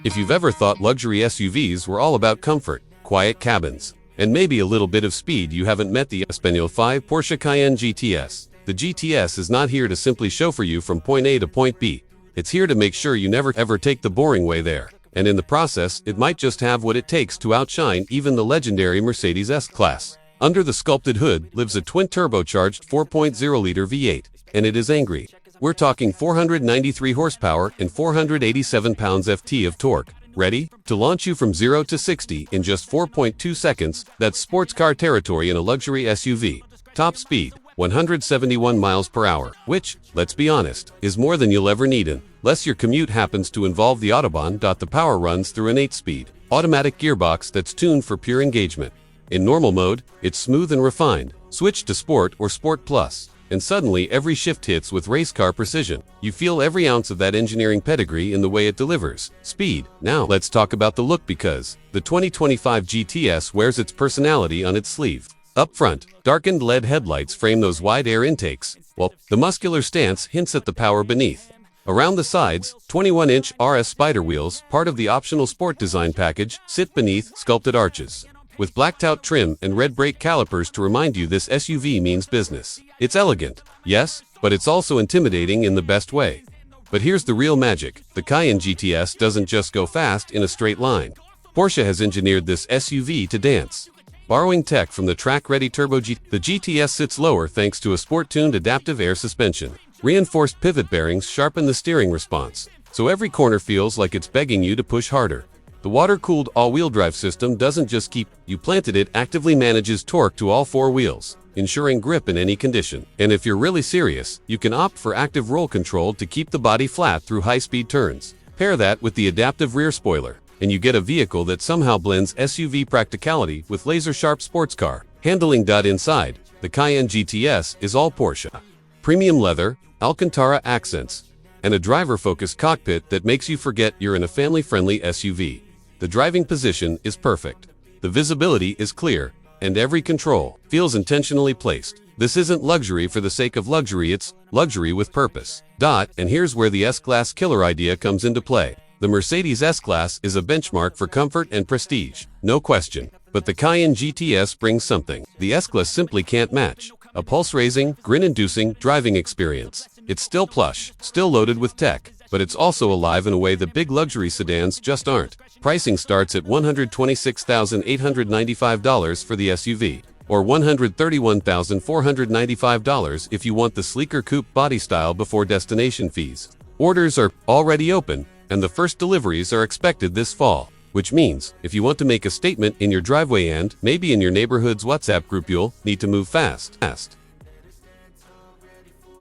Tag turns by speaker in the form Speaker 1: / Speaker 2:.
Speaker 1: If you've ever thought luxury SUVs were all about comfort, quiet cabins, and maybe a little bit of speed, you haven't met the Español 5 Porsche Cayenne GTS. The GTS is not here to simply chauffeur you from point A to point B. It's here to make sure you never ever take the boring way there. And in the process, it might just have what it takes to outshine even the legendary Mercedes S-Class. Under the sculpted hood lives a twin-turbocharged 4.0-liter V8, and it is angry. We're talking 493 horsepower and 487 pounds-ft of torque. Ready to launch you from 0 to 60 in just 4.2 seconds. That's sports car territory in a luxury SUV. Top speed, 171 miles per hour, which, let's be honest, is more than you'll ever need unless your commute happens to involve the Autobahn. The power runs through an 8-speed automatic gearbox that's tuned for pure engagement. In normal mode, it's smooth and refined. Switch to Sport or Sport Plus, and suddenly every shift hits with race car precision. You feel every ounce of that engineering pedigree in the way it delivers speed. Now let's talk about the look, because the 2025 GTS wears its personality on its sleeve. Up front, darkened LED headlights frame those wide air intakes, while the muscular stance hints at the power beneath. Around the sides, 21-inch RS Spider wheels, part of the optional sport design package, sit beneath sculpted arches, with blacked-out trim and red brake calipers to remind you this SUV means business. It's elegant, yes, but it's also intimidating in the best way. But here's the real magic. The Cayenne GTS doesn't just go fast in a straight line. Porsche has engineered this SUV to dance. Borrowing tech from the track-ready Turbo GT, the GTS sits lower thanks to a sport-tuned adaptive air suspension. Reinforced pivot bearings sharpen the steering response, so every corner feels like it's begging you to push harder. The water-cooled all-wheel drive system doesn't just keep you planted, it actively manages torque to all four wheels, ensuring grip in any condition. And if you're really serious, you can opt for active roll control to keep the body flat through high-speed turns. Pair that with the adaptive rear spoiler, and you get a vehicle that somehow blends SUV practicality with laser-sharp sports car handling. Inside, the Cayenne GTS is all Porsche. Premium leather, Alcantara accents, and a driver-focused cockpit that makes you forget you're in a family-friendly SUV. The driving position is perfect. The visibility is clear, and every control feels intentionally placed. This isn't luxury for the sake of luxury, it's luxury with purpose. And here's where the S-Class killer idea comes into play. The Mercedes S-Class is a benchmark for comfort and prestige, no question. But the Cayenne GTS brings something the S-Class simply can't match. A pulse-raising, grin-inducing driving experience. It's still plush, still loaded with tech, but it's also alive in a way that big luxury sedans just aren't. Pricing starts at $126,895 for the SUV, or $131,495 if you want the sleeker coupe body style before destination fees. Orders are already open, and the first deliveries are expected this fall, which means if you want to make a statement in your driveway and maybe in your neighborhood's WhatsApp group, you'll need to move fast.